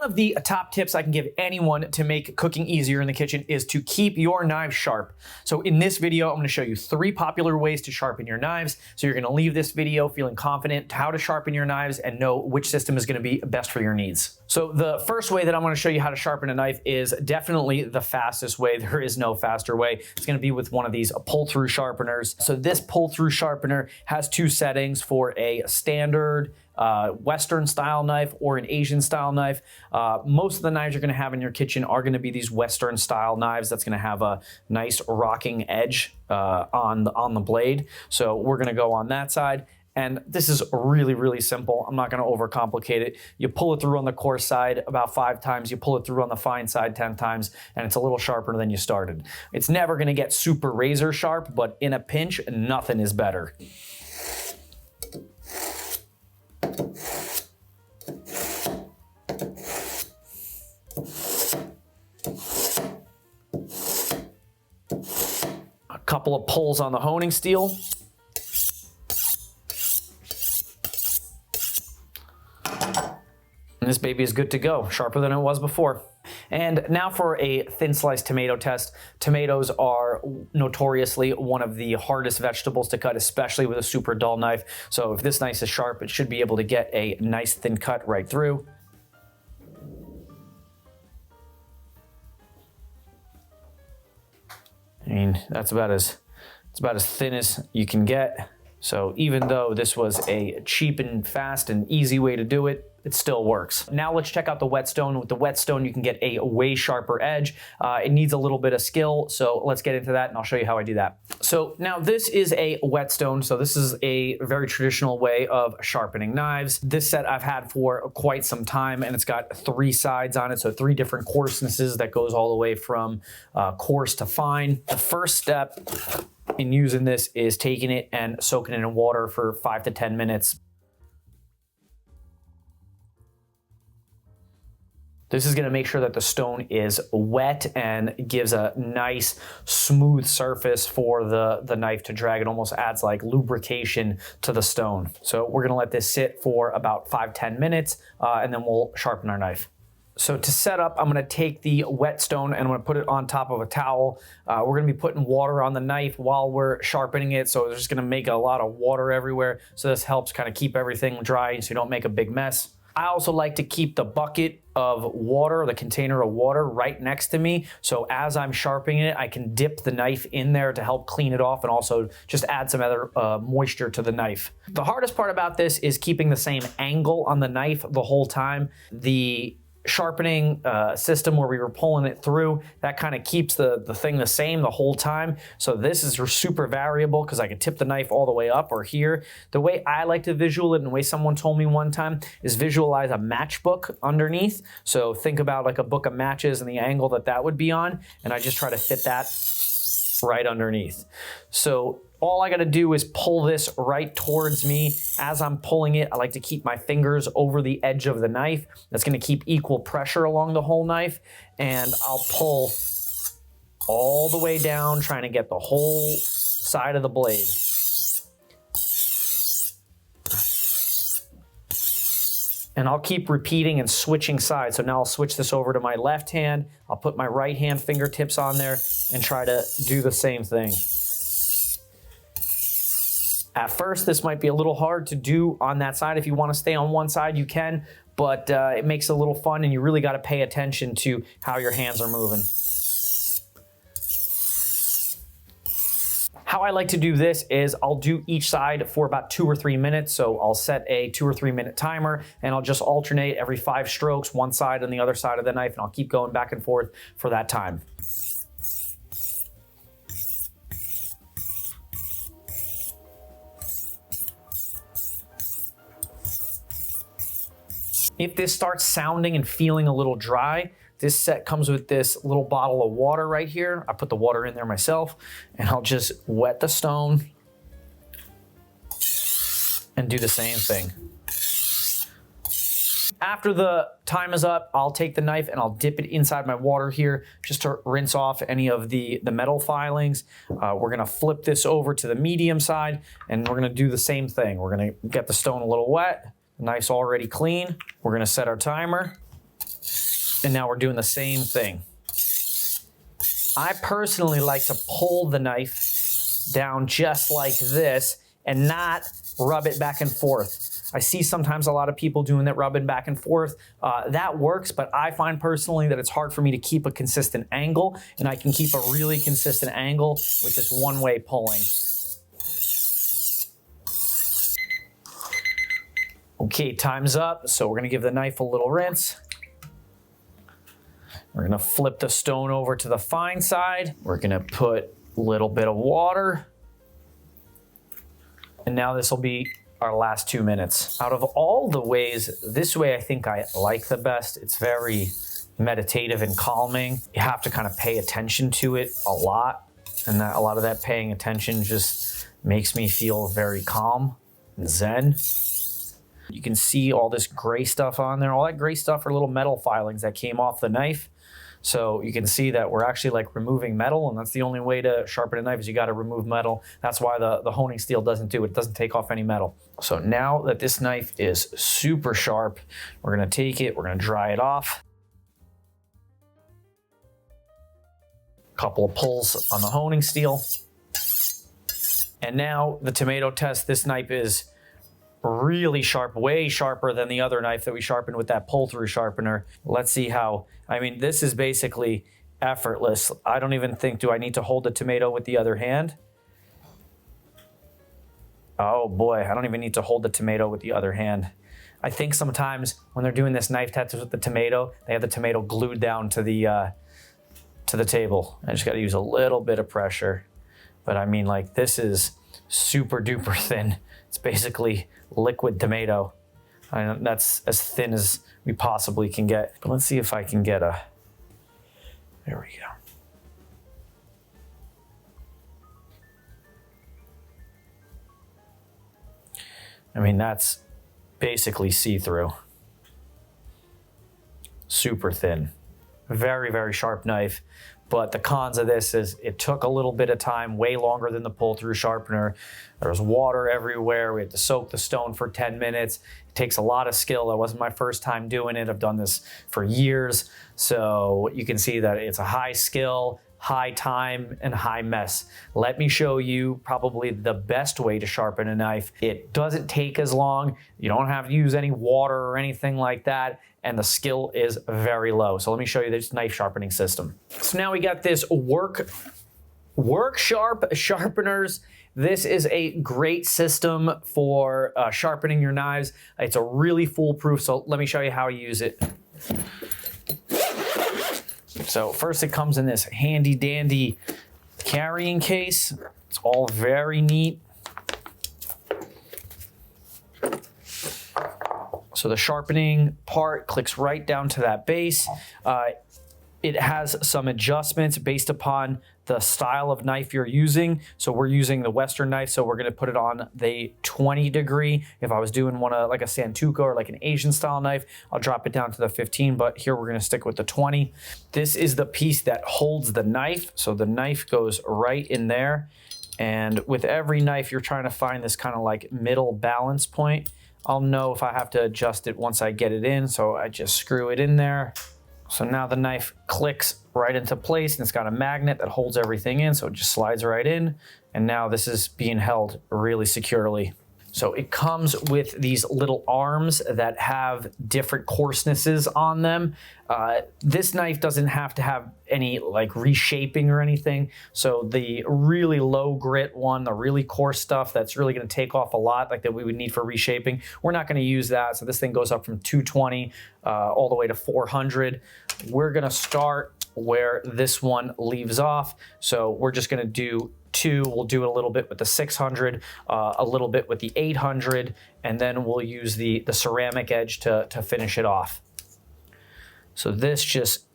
one of the top tips I can give anyone to make cooking easier in the kitchen is to keep your knives sharp. So in this video, I'm going to show you 3 popular ways to sharpen your knives. So you're going to leave this video feeling confident how to sharpen your knives and know which system is going to be best for your needs. So the first way that I'm going to show you how to sharpen a knife is definitely the fastest way. There is no faster way. It's going to be with one of these pull-through sharpeners. So this pull-through sharpener has 2 settings for a standard Western style knife or an Asian style knife. Most of the knives you're going to have in your kitchen are going to be these Western style knives that's going to have a nice rocking edge on the blade. So we're going to go on that side. And this is really, really simple. I'm not going to overcomplicate it. You pull it through on the coarse side about 5 times. You pull it through on the fine side 10 times, and it's a little sharper than you started. It's never going to get super razor sharp, but in a pinch, nothing is better. A couple of pulls on the honing steel. And this baby is good to go, sharper than it was before. And now for a thin sliced tomato test. Tomatoes are notoriously one of the hardest vegetables to cut, especially with a super dull knife. So if this knife is sharp, it should be able to get a nice thin cut right through. I mean, it's about as thin as you can get. So even though this was a cheap and fast and easy way to do it, it still works. Now let's check out the Whetstone. With the Whetstone, you can get a way sharper edge. It needs a little bit of skill, so let's get into that and I'll show you how I do that. So now this is a Whetstone, so this is a very traditional way of sharpening knives. This set I've had for quite some time, and it's got 3 sides on it, so 3 different coarsenesses that goes all the way from coarse to fine. The first step in using this is taking it and soaking it in water for 5 to 10 minutes. This is going to make sure that the stone is wet and gives a nice smooth surface for the knife to drag. It almost adds like lubrication to the stone. So we're going to let this sit for about 5-10 minutes and then we'll sharpen our knife. So to set up, I'm going to take the Whetstone and I'm going to put it on top of a towel. We're going to be putting water on the knife while we're sharpening it, so it's just going to make a lot of water everywhere. So this helps kind of keep everything dry so you don't make a big mess. I also like to keep the bucket of water, the container of water, right next to me. So as I'm sharpening it, I can dip the knife in there to help clean it off and also just add some other moisture to the knife. The hardest part about this is keeping the same angle on the knife the whole time. The sharpening system where we were pulling it through, that kind of keeps the thing the same the whole time. So this is super variable because I can tip the knife all the way up or here. The way I like to visual it and the way someone told me one time is visualize a matchbook underneath. So think about like a book of matches and the angle that would be on, and I just try to fit that right underneath. So all I got to do is pull this right towards me. As I'm pulling it, I like to keep my fingers over the edge of the knife. That's going to keep equal pressure along the whole knife. And I'll pull all the way down, trying to get the whole side of the blade. And I'll keep repeating and switching sides. So now I'll switch this over to my left hand. I'll put my right hand fingertips on there and try to do the same thing. At first, this might be a little hard to do on that side. If you want to stay on one side, you can, but it makes it a little fun, and you really got to pay attention to how your hands are moving. How I like to do this is I'll do each side for about 2 or 3 minutes. So I'll set a 2 or 3 minute timer, and I'll just alternate every 5 strokes, one side and the other side of the knife, and I'll keep going back and forth for that time. If this starts sounding and feeling a little dry, this set comes with this little bottle of water right here. I put the water in there myself, and I'll just wet the stone and do the same thing. After the time is up, I'll take the knife and I'll dip it inside my water here just to rinse off any of the metal filings. We're gonna flip this over to the medium side, and we're gonna do the same thing. We're gonna get the stone a little wet. The knife's already clean. We're gonna set our timer. And now we're doing the same thing. I personally like to pull the knife down just like this and not rub it back and forth. I see sometimes a lot of people doing that, rubbing back and forth. That works, but I find personally that it's hard for me to keep a consistent angle, and I can keep a really consistent angle with this one-way pulling. Okay, time's up. So we're gonna give the knife a little rinse. We're gonna flip the stone over to the fine side. We're gonna put a little bit of water. And now this will be our last 2 minutes. Out of all the ways, this way I think I like the best. It's very meditative and calming. You have to kind of pay attention to it a lot. And a lot of that paying attention just makes me feel very calm and zen. You can see all this gray stuff on there. All that gray stuff are little metal filings that came off the knife. So you can see that we're actually like removing metal, and that's the only way to sharpen a knife is you got to remove metal. That's why the honing steel doesn't do it. It doesn't take off any metal. So now that this knife is super sharp, we're gonna take it, we're gonna dry it off. Couple of pulls on the honing steel. And now the tomato test. This knife is really sharp, way sharper than the other knife that we sharpened with that pull-through sharpener. Let's see how, I mean, this is basically effortless. I don't even think, do I need to hold the tomato with the other hand? Oh boy, I don't even need to hold the tomato with the other hand. I think sometimes when they're doing this knife test with the tomato, they have the tomato glued down to the table. I just gotta use a little bit of pressure. But I mean, like, this is super duper thin. It's basically liquid tomato. That's as thin as we possibly can get. But let's see if I can get a, there we go. I mean, that's basically see-through. Super thin. Very, very sharp knife. But the cons of this is it took a little bit of time, way longer than the pull-through sharpener. There was water everywhere. We had to soak the stone for 10 minutes. It takes a lot of skill. That wasn't my first time doing it. I've done this for years. So you can see that it's a high skill, high time, and high mess. Let me show you probably the best way to sharpen a knife. It doesn't take as long. You don't have to use any water or anything like that. And the skill is very low. So let me show you this knife sharpening system. So now we got this work sharp sharpeners. This is a great system for sharpening your knives. It's a really foolproof. So let me show you how I use it. So first it comes in this handy dandy carrying case. It's all very neat. So the sharpening part clicks right down to that base. It has some adjustments based upon the style of knife you're using. So we're using the Western knife, so we're gonna put it on the 20 degree. If I was doing one like a Santoku or like an Asian style knife, I'll drop it down to the 15, but here we're gonna stick with the 20. This is the piece that holds the knife. So the knife goes right in there. And with every knife, you're trying to find this kind of like middle balance point. I'll know if I have to adjust it once I get it in, so I just screw it in there. So now the knife clicks right into place, and it's got a magnet that holds everything in, so it just slides right in. And now this is being held really securely. So it comes with these little arms that have different coarsenesses on them. This knife doesn't have to have any like reshaping or anything. So the really low grit one, the really coarse stuff that's really gonna take off a lot, like that we would need for reshaping, we're not gonna use that. So this thing goes up from 220 all the way to 400. We're gonna start where this one leaves off. So we're just gonna do two. We'll do a little bit with the 600, a little bit with the 800, and then we'll use the ceramic edge to finish it off. So this just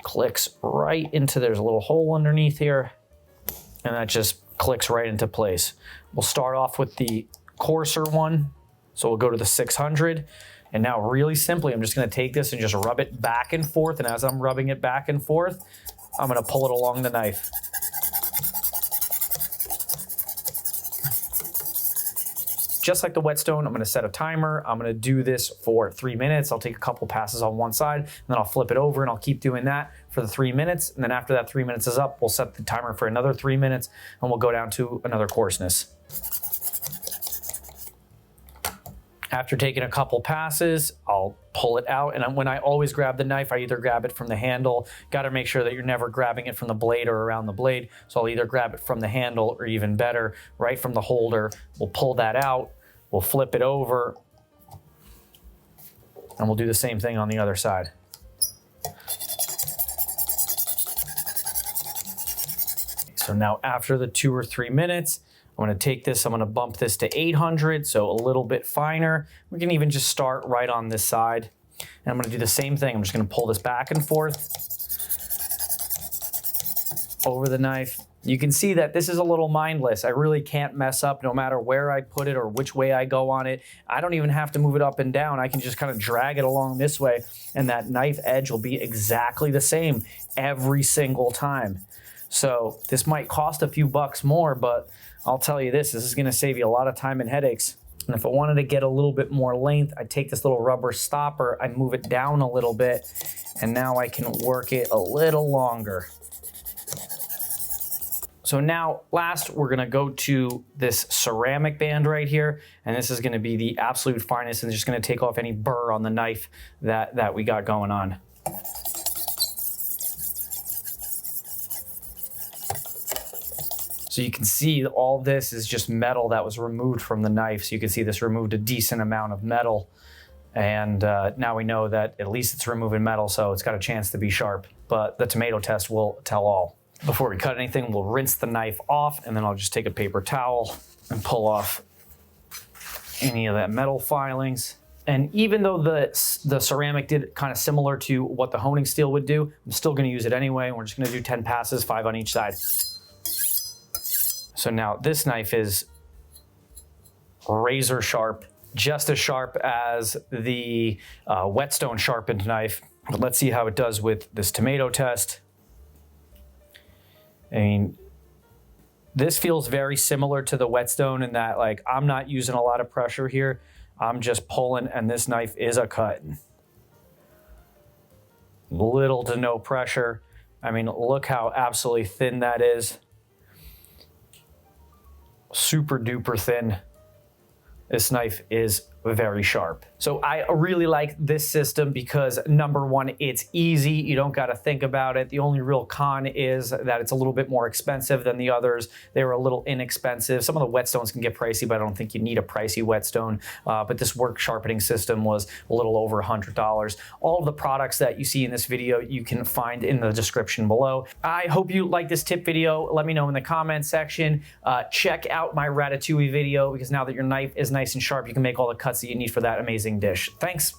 clicks right into, there's a little hole underneath here, and that just clicks right into place. We'll start off with the coarser one. So we'll go to the 600. And now really simply, I'm just gonna take this and just rub it back and forth. And as I'm rubbing it back and forth, I'm gonna pull it along the knife. just like the Whetstone, I'm gonna set a timer. I'm gonna do this for 3 minutes. I'll take a couple passes on one side, and then I'll flip it over, and I'll keep doing that for the 3 minutes. And then after that 3 minutes is up, we'll set the timer for another 3 minutes, and we'll go down to another coarseness. After taking a couple passes, I'll pull it out, and when I always grab the knife, I either grab it from the handle. Got to make sure that you're never grabbing it from the blade or around the blade. So I'll either grab it from the handle, or even better, right from the holder. We'll pull that out, we'll flip it over, and we'll do the same thing on the other side. So now after the 2 or 3 minutes, I'm gonna take this, I'm gonna bump this to 800, so a little bit finer. We can even just start right on this side. And I'm gonna do the same thing. I'm just gonna pull this back and forth over the knife. You can see that this is a little mindless. I really can't mess up no matter where I put it or which way I go on it. I don't even have to move it up and down. I can just kind of drag it along this way, and that knife edge will be exactly the same every single time. So this might cost a few bucks more, but I'll tell you this is gonna save you a lot of time and headaches. And if I wanted to get a little bit more length, I take this little rubber stopper, I move it down a little bit, and now I can work it a little longer. So now last, we're gonna go to this ceramic band right here, and this is gonna be the absolute finest and just gonna take off any burr on the knife that we got going on. So you can see all this is just metal that was removed from the knife. So you can see this removed a decent amount of metal. And now we know that at least it's removing metal, so it's got a chance to be sharp. But the tomato test will tell all. Before we cut anything, we'll rinse the knife off, and then I'll just take a paper towel and pull off any of that metal filings. And even though the ceramic did kind of similar to what the honing steel would do, I'm still gonna use it anyway. We're just gonna do 10 passes, 5 on each side. So now this knife is razor sharp, just as sharp as the Whetstone sharpened knife. But let's see how it does with this tomato test. I mean, this feels very similar to the Whetstone in that, like, I'm not using a lot of pressure here. I'm just pulling, and this knife is a cut. Little to no pressure. I mean, look how absolutely thin that is. Super duper thin. This knife is very sharp. So I really like this system because number one, it's easy. You don't got to think about it. The only real con is that it's a little bit more expensive than the others. They were a little inexpensive. Some of the Whetstones can get pricey, but I don't think you need a pricey Whetstone. But this work sharpening system was a little over $100. All of the products that you see in this video, you can find in the description below. I hope you like this tip video. Let me know in the comment section. Check out my ratatouille video because now that your knife is nice and sharp, you can make all the cuts that you need for that amazing dish. Thanks.